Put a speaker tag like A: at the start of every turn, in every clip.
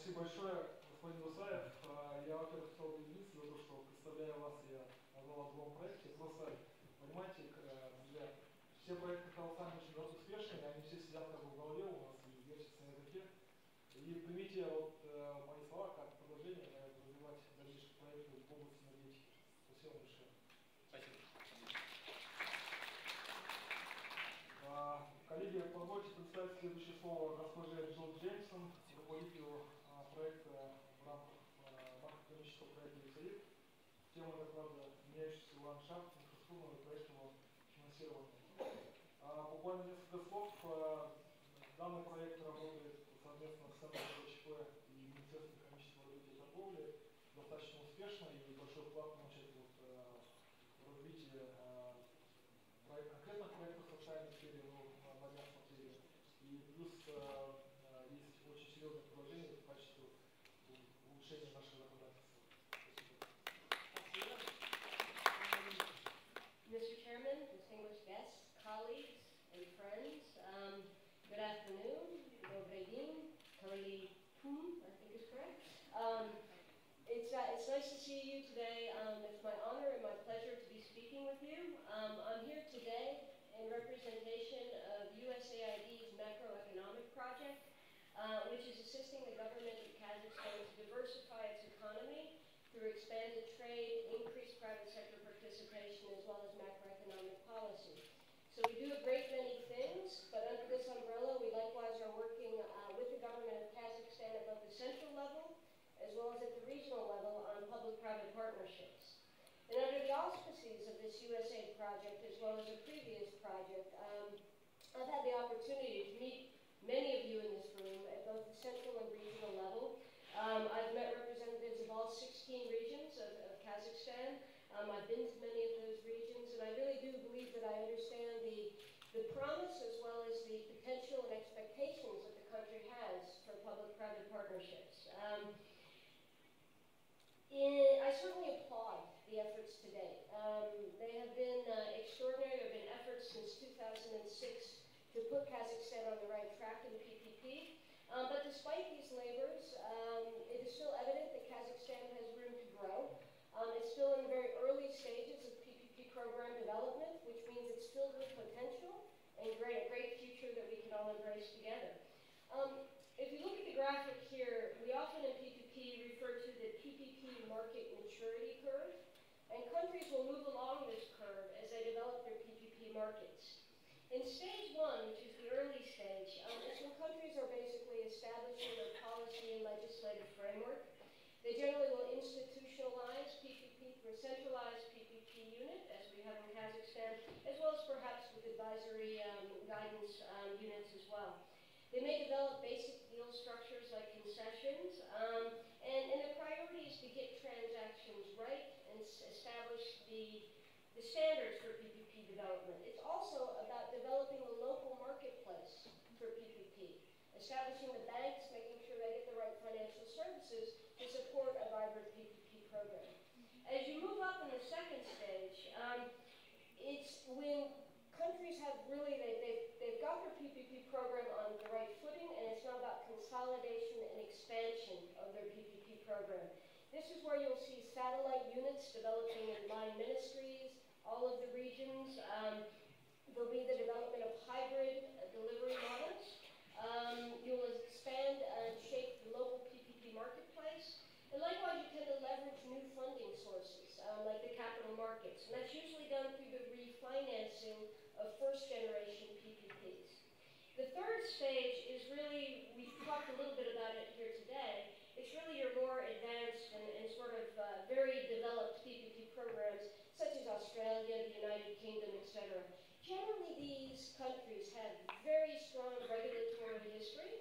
A: Спасибо большое, господин Усаев. Я, во-первых, хотел бы извиниться за то, что, представляя вас, я назвал о другом проекте. Просто, понимаете, друзья, все проекты колоссально очень успешные, они все сидят как бы в голове у нас и вертятся на языке. И примите вот мои слова как предложение развивать дальнейшие проекты в области энергетики. Спасибо большое.
B: Спасибо.
A: Коллеги, позвольте представить следующее слово госпоже Джилл Джеймсон, руководителю проекта в рамках макроэкономического проекта «Совершенствование». Тема доклада «Меняющийся ландшафт инфраструктурного и проектного финансирования». Буквально несколько слов. Данный проект работает совместно с Центром ЧП и Министерством экономического развития и торговли достаточно успешно, и большой вклад получает в развитие конкретных проектов в социальной сфере, в агентской сфере. И плюс есть очень серьезное предложение в качестве улучшения нашего законодательства. Спасибо.
C: Mr. Chairman, distinguished guests, colleagues, and friends, good afternoon, добрый день, Kali Pum, I think is correct. It's nice to see you today. It's my honor and my pleasure to be speaking with you. I'm here today in representation of USAID's macroeconomic project, which is assisting the government of Kazakhstan to diversify its economy through expanded trade, increased private sector participation, as well as macroeconomic policy. So we do a great many things, but under this umbrella, we likewise are working with the government of Kazakhstan at both the central level, as well as at the regional level on public-private partnerships. And under the auspices of this USAID project, as well as a previous project, I've had the opportunity to meet many of you in this room at both the central and regional level. I've met representatives of all 16 regions of Kazakhstan. I've been to many of those regions, and I really do believe that I understand the promise as well as the potential and expectations that the country has for public-private partnerships. I certainly applaud the efforts today. They have been extraordinary. There have been efforts since 2006 to put Kazakhstan on the right track in PPP. But despite these labors, it is still evident that Kazakhstan has room to grow. It's still in the very early stages of PPP program development, which means it's filled with potential and a great future that we can all embrace together. If you look at the graphic here, we often in PPP refer to the PPP market maturity curve, and countries will move along this curve as they develop their PPP markets. In stage one, which is the early stage, is when countries are basically establishing their policy and legislative framework. They generally will institutionalize PPP through a centralized PPP unit, as we have in Kazakhstan, as well as perhaps with advisory guidance units as well. They may develop basic deal structures like concessions, and the priority is to get transactions right and establish the standards for PPP development. It's also about developing a local marketplace for PPP, establishing the banks, making sure they get the right financial services to support a vibrant PPP program. As you move up in the second stage, it's when countries have really, they've got their PPP program on the right footing, and it's now about consolidation and expansion of their PPP program. This is where you'll see satellite units developing in line ministries, all of the regions. There'll be the development of hybrid delivery models. You'll expand and shape the local PPP marketplace. And likewise, you tend to leverage new funding sources, like the capital markets. And that's usually done through the refinancing of first-generation PPPs. The third stage is really, we've talked a little bit about it here today, it's really your more advanced and sort of very developed PPP programs, such as Australia, the United Kingdom, etc. Generally, these countries have very strong regulatory history.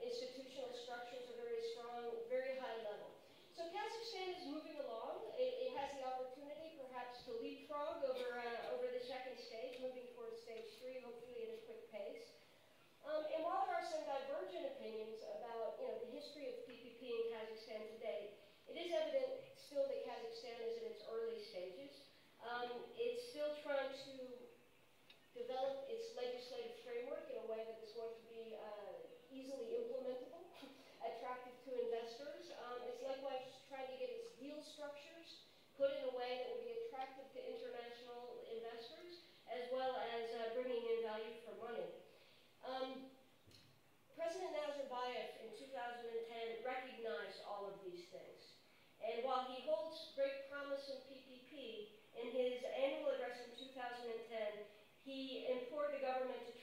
C: Institutional structures are very strong, very high level. So Kazakhstan is moving along. It has the opportunity, perhaps, to leapfrog over the second stage, moving towards stage 3, hopefully at a quick pace. And while there are some divergent opinions about the history of PPP in Kazakhstan today, it is evident still that Kazakhstan is in its early stages. It's still trying to develop its legislative framework in a way that is going to be easily implementable, attractive to investors.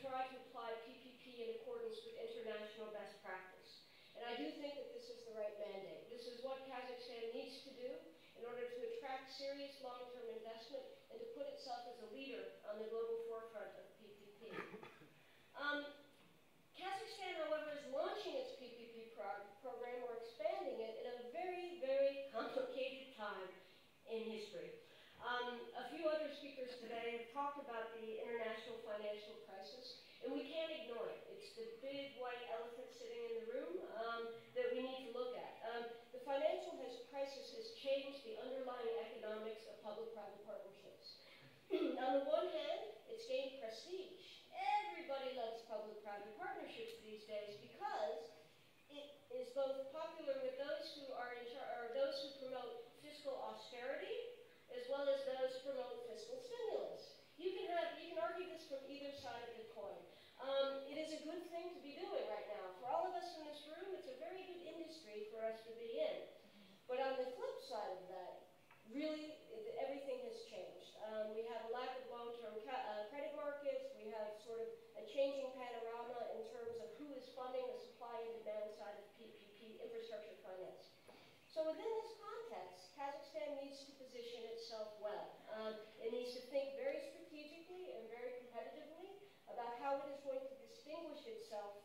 C: try to apply PPP in accordance with international best practice. And I do think that this is the right mandate. This is what Kazakhstan needs to do in order to attract serious long-term investment and to put itself as a leader on the global forefront of PPP. Kazakhstan, however, is launching its PPP program or expanding it in a very, very complicated time in history. A few other speakers today have talked about the international financial crisis, and we can't ignore it. It's the big white elephant sitting in the room that we need to look at. The financial crisis has changed the underlying economics of public-private partnerships. On the one hand, it's gained prestige. Everybody loves public-private partnerships these days because it is both popular with those who are those who promote fiscal austerity as well as those who promote fiscal stimulus. You can argue this from either side of the coin. It is a good thing to be doing right now. For all of us in this room, it's a very good industry for us to be in. But on the flip side of that, really, everything has changed. We have a lack of long-term credit markets. We have sort of a changing panorama in terms of who is funding the supply and demand side of PPP infrastructure finance. So within this context, Kazakhstan needs to position itself well. It needs to think very strategically and very competitively about how it is going to distinguish itself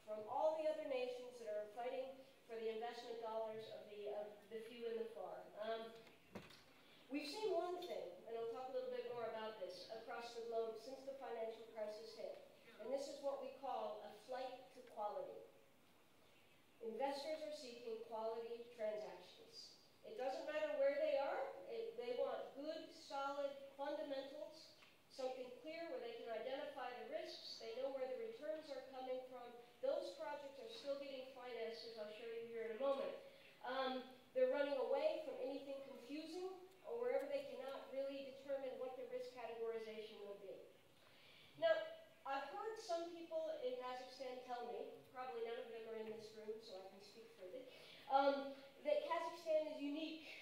C: from all the other nations that are fighting for the investment dollars of the few and the far. We've seen one thing, and I'll talk a little bit more about this, across the globe since the financial crisis hit. And this is what we call a flight to quality. Investors are seeking quality transactions. It doesn't matter where they are. They want good, solid fundamentals, something clear where they can identify the risks. They know where the returns are coming from. Those projects are still getting financed, as I'll show you here in a moment. They're running away from anything confusing or wherever they cannot really determine what the risk categorization will be. Now, I've heard some people in Kazakhstan tell me, probably none of them are in this room, so I can speak further, that Kazakhstan is unique.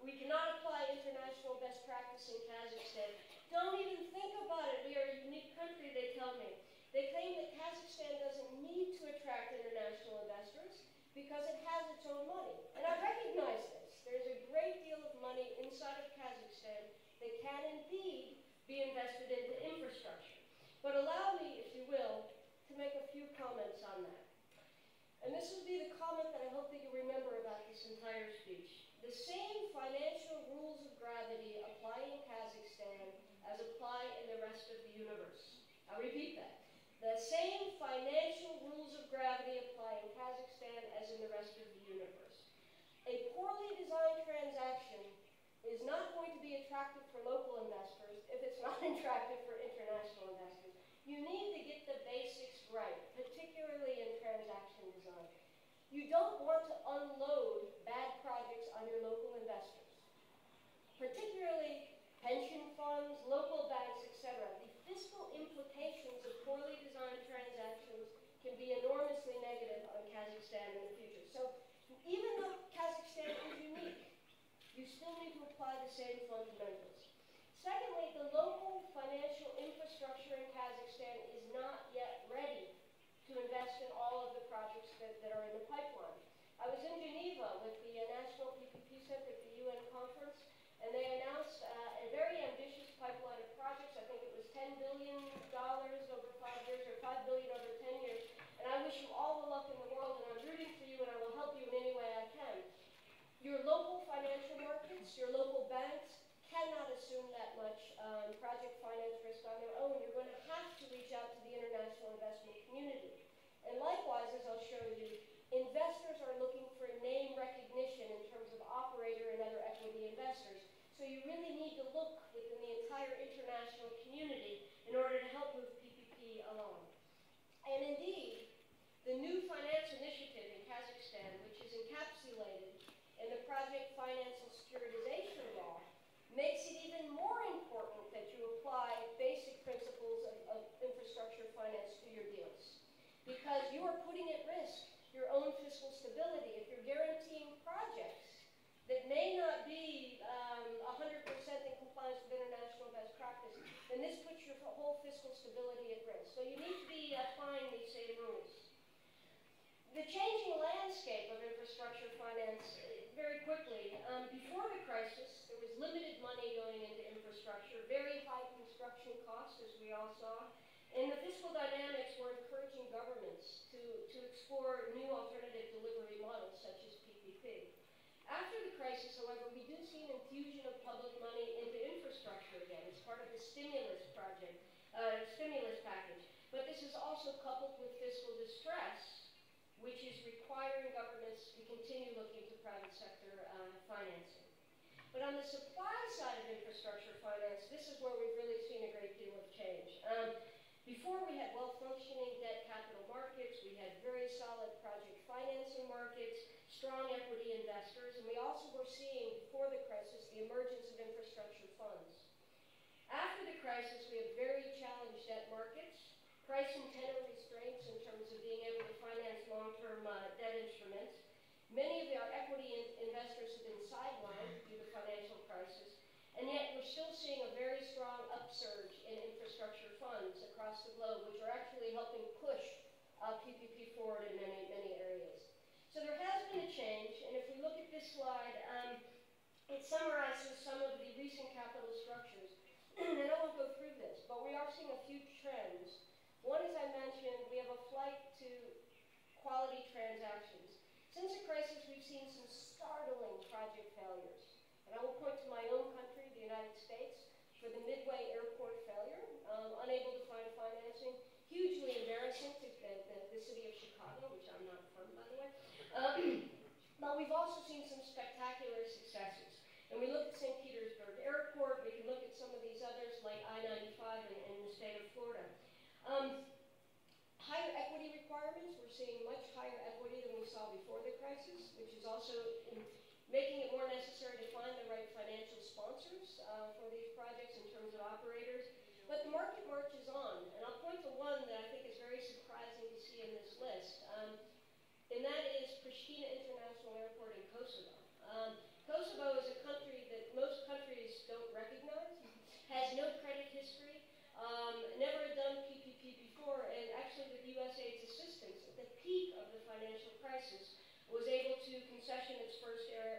C: We cannot apply international best practice in Kazakhstan. Don't even think about it. We are a unique country, they tell me. They claim that Kazakhstan doesn't need to attract international investors because it has its own money. And I recognize this. There's a great deal of money inside of Kazakhstan that can indeed be invested into infrastructure. But allow me, if you will, to make a few comments on that. And this will be the comment that I hope that you remember about this entire speech. The same financial rules of gravity apply in Kazakhstan as apply in the rest of the universe. I'll repeat that. The same financial rules of gravity apply in Kazakhstan as in the rest of the universe. A poorly designed transaction is not going to be attractive for local investors if it's not attractive for international investors. You need to get the basics right, particularly in transaction design. You don't want to unload bad projects on your local investors, particularly pension funds, local banks, etc. The fiscal implications of poorly designed transactions can be enormously negative on Kazakhstan in the future. So even though Kazakhstan is unique, you still need to apply the same fundamentals. Secondly, the local financial infrastructure in Kazakhstan is not yet ready to invest in all of the projects that are in the pipeline. I was in Geneva with the National PPP Center at the UN conference, and they announced a very ambitious pipeline of projects. I think it was $10 billion over 5 years, or $5 billion over 10 years. And I wish you all the luck in the world, and I'm rooting for you, and I will help you in any way I can. Your local financial markets, your local banks, cannot assume that much project finance risk on their own. You're going to have to reach out to the international investment community. And likewise, as I'll show you, investors are looking for name recognition in terms of operator and other equity investors. So you really need to look within the entire international community in order to help move PPP along. And indeed, the new finance initiative in Kazakhstan, which is encapsulated in the Project Finance and Securitization Law, makes it even more important that you apply basic principles of infrastructure finance to your deals. Because you are putting at risk your own fiscal stability. If you're guaranteeing projects that may not be 100% in compliance with international best practice, then this puts your whole fiscal stability at risk. So you The changing landscape of infrastructure finance very quickly. Before the crisis, there was limited money going into infrastructure, very high construction costs, as we all saw, and the fiscal dynamics were encouraging governments to explore new alternative delivery models, such as PPP. After the crisis, however, we do see an infusion of public money into infrastructure again. It's part of the stimulus package. But this is also coupled with fiscal distress, which is requiring governments to continue looking to private sector financing. But on the supply side of infrastructure finance, this is where we've really seen a great deal of change. Before we had well-functioning debt capital markets, we had very solid project financing markets, strong equity investors, and we also were seeing, before the crisis, the emergence of infrastructure funds. After the crisis, we have very challenged debt markets, price and tenor restraints in terms of being able to finance long-term debt instruments. Many of our equity investors have been sidelined due to the financial crisis, and yet we're still seeing a very strong upsurge in infrastructure funds across the globe, which are actually helping push PPP forward in many, many areas. So there has been a change, and if we look at this slide, it summarizes some of the recent capital structures. And I won't go through this, but we are seeing a few trends. One, as I mentioned, we have a flight to quality transactions. Since the crisis, we've seen some startling project failures. And I will point to my own country, the United States, for the Midway Airport failure, unable to find financing, hugely embarrassing to the city of Chicago, which I'm not from, by the way. But we've also seen some spectacular successes. And we look at St. Petersburg Airport, we can look at some of these others like I-95 in the state of Florida. Higher equity requirements, we're seeing much higher equity than we saw before the crisis, which is also making it more necessary to find the right financial sponsors for these projects in terms of operators. But the market marches on, and I'll point to one that I think is very surprising to see in this list, and that is Pristina International Airport in Kosovo. Kosovo is a country that most countries don't recognize, has no credit history, never done PPP before, and actually with USAID's assistance at the peak of the financial crisis was able to concession its first area